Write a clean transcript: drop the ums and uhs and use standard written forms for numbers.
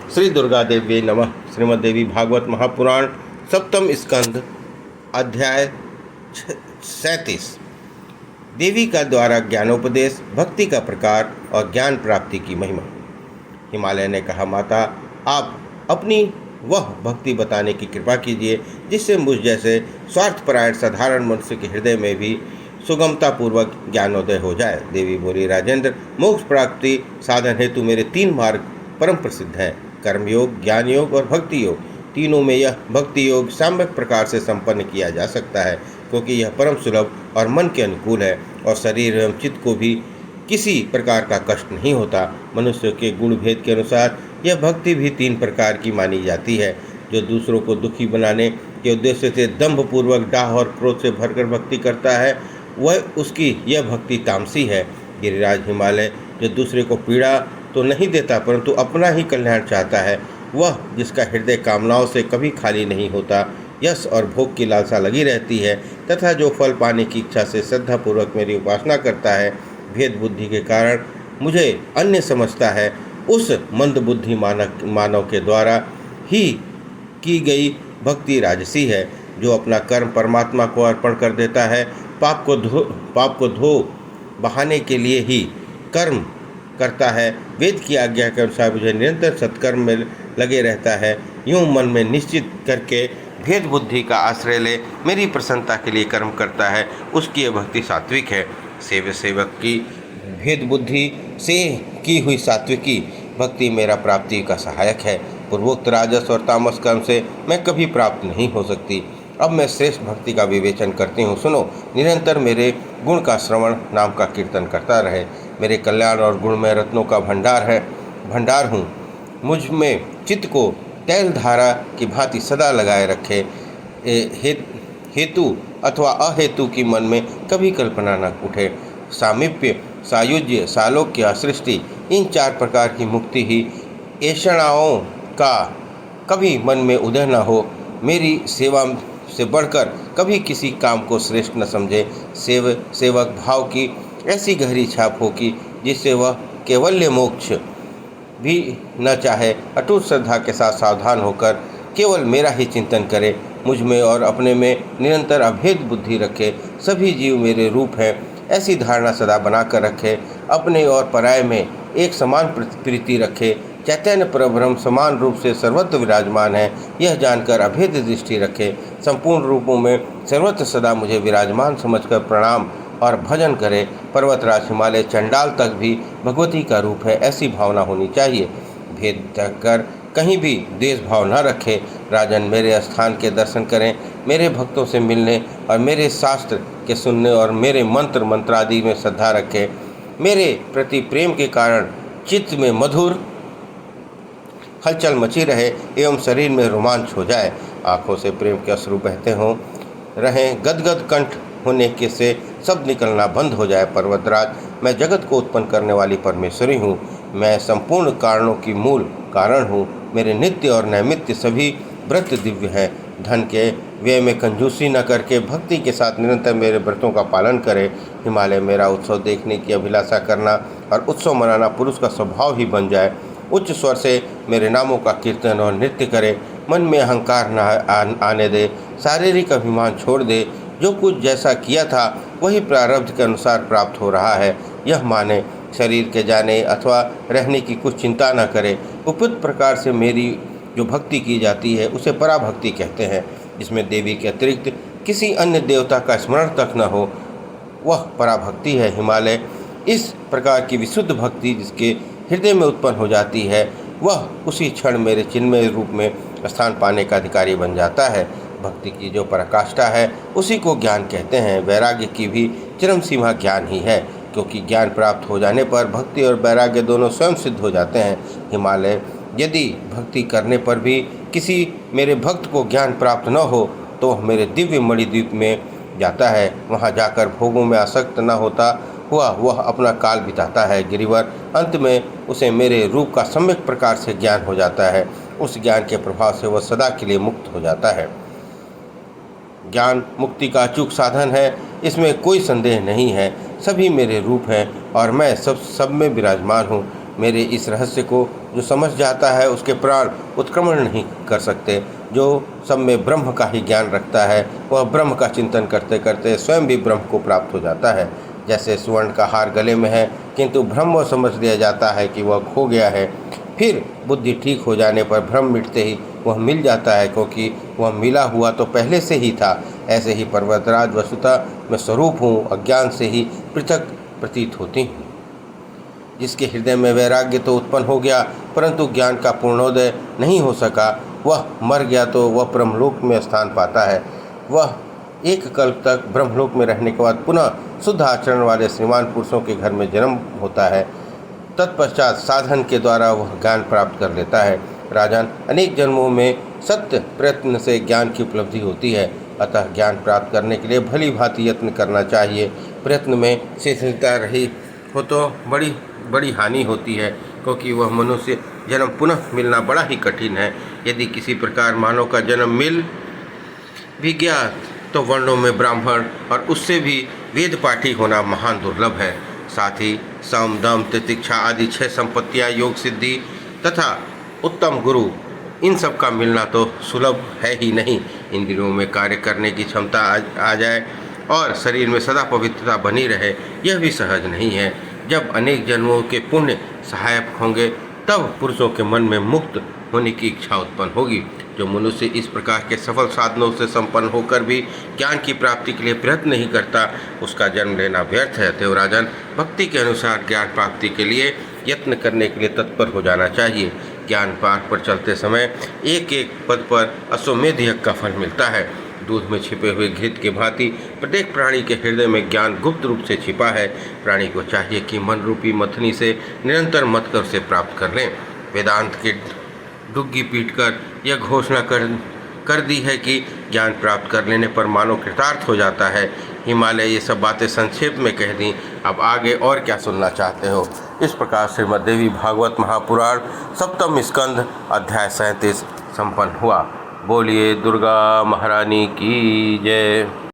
श्री दुर्गा देवी नमः। श्रीमद् देवी भागवत महापुराण सप्तम स्कंद अध्याय 37। देवी का द्वारा ज्ञानोपदेश, भक्ति का प्रकार और ज्ञान प्राप्ति की महिमा। हिमालय ने कहा, माता, आप अपनी वह भक्ति बताने की कृपा कीजिए जिससे मुझ जैसे स्वार्थपरायण साधारण मनुष्य के हृदय में भी सुगमता पूर्वक ज्ञानोदय हो जाए। देवी बोली, राजेंद्र, मोक्ष प्राप्ति साधन हेतु मेरे 3 मार्ग परम प्रसिद्ध हैं, कर्मयोग, ज्ञान योग और भक्ति योग। तीनों में यह भक्ति योग सम्यक प्रकार से संपन्न किया जा सकता है, क्योंकि यह परम सुलभ और मन के अनुकूल है और शरीर एवं चित्त को भी किसी प्रकार का कष्ट नहीं होता। मनुष्य के गुण भेद के अनुसार यह भक्ति भी 3 प्रकार की मानी जाती है। जो दूसरों को दुखी बनाने के उद्देश्य से दंभपूर्वक डाह और क्रोध से भरकर भक्ति करता है, वह उसकी यह भक्ति तामसी है। गिरिराज हिमालय जो दूसरे को पीड़ा तो नहीं देता परंतु अपना ही कल्याण चाहता है, वह जिसका हृदय कामनाओं से कभी खाली नहीं होता, यश और भोग की लालसा लगी रहती है, तथा जो फल पाने की इच्छा से श्रद्धापूर्वक मेरी उपासना करता है, भेद बुद्धि के कारण मुझे अन्य समझता है, उस मंद बुद्धि मानव के द्वारा ही की गई भक्ति राजसी है। जो अपना कर्म परमात्मा को अर्पण कर देता है, पाप को धो बहाने के लिए ही कर्म करता है, वेद की आज्ञा के अनुसार मुझे निरंतर सत्कर्म में लगे रहता है, यूँ मन में निश्चित करके भेद बुद्धि का आश्रय ले मेरी प्रसन्नता के लिए कर्म करता है, उसकी यह भक्ति सात्विक है। सेवक की भेद बुद्धि से की हुई सात्विकी भक्ति मेरा प्राप्ति का सहायक है। पूर्वोक्त राजस और तामस कर्म से मैं कभी प्राप्त नहीं हो सकती। अब मैं श्रेष्ठ भक्ति का विवेचन करती हूँ, सुनो। निरंतर मेरे गुण का श्रवण, नाम का कीर्तन करता रहे। मेरे कल्याण और गुण में रत्नों का भंडार हूँ। मुझ में चित्त को तैल धारा की भांति सदा लगाए रखे। हेतु अथवा अहेतु की मन में कभी कल्पना न उठे। सामीप्य, सायुज्य, सालोक्य, सृष्टि, इन 4 प्रकार की मुक्ति ही ऐषणाओं का कभी मन में उदय न हो। मेरी सेवा से बढ़कर कभी किसी काम को श्रेष्ठ न समझे। सेवक भाव की ऐसी गहरी छाप हो कि जिससे वह कैवल्य मोक्ष भी न चाहे, अटूट श्रद्धा के साथ सावधान होकर केवल मेरा ही चिंतन करे। मुझ में और अपने में निरंतर अभेद बुद्धि रखे। सभी जीव मेरे रूप हैं, ऐसी धारणा सदा बनाकर रखे। अपने और पराये में एक समान प्रीति रखे। चैतन्य परब्रह्म समान रूप से सर्वत्र विराजमान है, यह जानकर अभेद दृष्टि रखे। संपूर्ण रूपों में सर्वत्र सदा मुझे विराजमान समझकर प्रणाम और भजन करे। पर्वतराज हिमालय चंडाल तक भी भगवती का रूप है, ऐसी भावना होनी चाहिए। भेद कर कहीं भी द्वेष भाव न रखे। राजन, मेरे स्थान के दर्शन करें, मेरे भक्तों से मिलने और मेरे शास्त्र के सुनने और मेरे मंत्र मंत्रादि में श्रद्धा रखें। मेरे प्रति प्रेम के कारण चित्त में मधुर हलचल मची रहे एवं शरीर में रोमांच हो जाए। आँखों से प्रेम के अश्रु बहते हों रहें, गदगद कंठ होने के से शब्द निकलना बंद हो जाए। पर्वतराज, मैं जगत को उत्पन्न करने वाली परमेश्वरी हूँ। मैं संपूर्ण कारणों की मूल कारण हूँ। मेरे नित्य और नैमित्य सभी व्रत दिव्य हैं। धन के व्यय में कंजूसी न करके भक्ति के साथ निरंतर मेरे व्रतों का पालन करे। हिमालय, मेरा उत्सव देखने की अभिलाषा करना और उत्सव मनाना पुरुष का स्वभाव ही बन जाए। उच्च स्वर से मेरे नामों का कीर्तन और नृत्य करे। मन में अहंकार न आने दे। शारीरिक अभिमान छोड़ दे। जो कुछ जैसा किया था वही प्रारब्ध के अनुसार प्राप्त हो रहा है, यह माने। शरीर के जाने अथवा रहने की कुछ चिंता न करे। उपयुक्त प्रकार से मेरी जो भक्ति की जाती है उसे पराभक्ति कहते हैं, जिसमें देवी के अतिरिक्त किसी अन्य देवता का स्मरण तक न हो, वह पराभक्ति है। हिमालय, इस प्रकार की विशुद्ध भक्ति जिसके हृदय में उत्पन्न हो जाती है, वह उसी क्षण मेरे चिन्मय रूप में स्थान पाने का अधिकारी बन जाता है। भक्ति की जो पराकाष्ठा है उसी को ज्ञान कहते हैं। वैराग्य की भी चरम सीमा ज्ञान ही है, क्योंकि ज्ञान प्राप्त हो जाने पर भक्ति और वैराग्य दोनों स्वयं सिद्ध हो जाते हैं। हिमालय, यदि भक्ति करने पर भी किसी मेरे भक्त को ज्ञान प्राप्त न हो तो मेरे दिव्य मणिद्वीप में जाता है। वहाँ जाकर भोगों में आसक्त न होता हुआ वह अपना काल बिताता है। गिरिवर, अंत में उसे मेरे रूप का सम्यक प्रकार से ज्ञान हो जाता है। उस ज्ञान के प्रभाव से वह सदा के लिए मुक्त हो जाता है। ज्ञान मुक्ति का अचूक साधन है, इसमें कोई संदेह नहीं है। सभी मेरे रूप हैं और मैं सब में विराजमान हूँ। मेरे इस रहस्य को जो समझ जाता है उसके प्राण उत्क्रमण नहीं कर सकते। जो सब में ब्रह्म का ही ज्ञान रखता है वह ब्रह्म का चिंतन करते करते स्वयं भी ब्रह्म को प्राप्त हो जाता है। जैसे स्वर्ण का हार गले में है किंतु ब्रह्म समझ लिया जाता है कि वह खो गया है, फिर बुद्धि ठीक हो जाने पर भ्रम मिटते ही वह मिल जाता है, क्योंकि वह मिला हुआ तो पहले से ही था। ऐसे ही पर्वतराज वस्तुतः मैं स्वरूप हूँ, अज्ञान से ही पृथक प्रतीत होती हूँ। जिसके हृदय में वैराग्य तो उत्पन्न हो गया परंतु ज्ञान का पूर्णोदय नहीं हो सका, वह मर गया तो वह ब्रह्मलोक में स्थान पाता है। वह एक कल्प तक ब्रह्मलोक में रहने के बाद पुनः शुद्ध आचरण वाले श्रीमान पुरुषों के घर में जन्म होता है। तत्पश्चात साधन के द्वारा वह ज्ञान प्राप्त कर लेता है। राजन, अनेक जन्मों में सत्य प्रयत्न से ज्ञान की उपलब्धि होती है, अतः ज्ञान प्राप्त करने के लिए भली भांति यत्न करना चाहिए। प्रयत्न में शिथिलता रही हो तो बड़ी बड़ी हानि होती है, क्योंकि वह मनुष्य जन्म पुनः मिलना बड़ा ही कठिन है। यदि किसी प्रकार मानव का जन्म मिल भी गया तो वर्णों में ब्राह्मण और उससे भी वेद पाठी होना महान दुर्लभ है। साथ ही सम दम तितिक्षा आदि 6 संपत्तियां, योग सिद्धि तथा उत्तम गुरु, इन सब का मिलना तो सुलभ है ही नहीं। इंद्रियों में कार्य करने की क्षमता आ जाए और शरीर में सदा पवित्रता बनी रहे, यह भी सहज नहीं है। जब अनेक जन्मों के पुण्य सहायक होंगे तब पुरुषों के मन में मुक्त होने की इच्छा उत्पन्न होगी। जो मनुष्य इस प्रकार के सफल साधनों से संपन्न होकर भी ज्ञान की प्राप्ति के लिए प्रयत्न नहीं करता, उसका जन्म लेना व्यर्थ है। अतएव राजन, भक्ति के अनुसार ज्ञान प्राप्ति के लिए यत्न करने के लिए तत्पर हो जाना चाहिए। ज्ञान मार्ग पर चलते समय एक एक पद पर अश्वमेध यज्ञ का फल मिलता है। दूध में छिपे हुए घृत के भांति प्रत्येक प्राणी के हृदय में ज्ञान गुप्त रूप से छिपा है। प्राणी को चाहिए कि मन रूपी मथनी से निरंतर मत कर उसे प्राप्त कर लें। वेदांत की डुग्गी पीटकर यह घोषणा कर दी है कि ज्ञान प्राप्त कर लेने पर मानव कृतार्थ हो जाता है। हिमालय ये सब बातें संक्षेप में कह दी, अब आगे और क्या सुनना चाहते हो। इस प्रकार श्रीमद् देवी भागवत महापुराण 7वां स्कंध अध्याय 37 संपन्न हुआ। बोलिए दुर्गा महारानी की जय।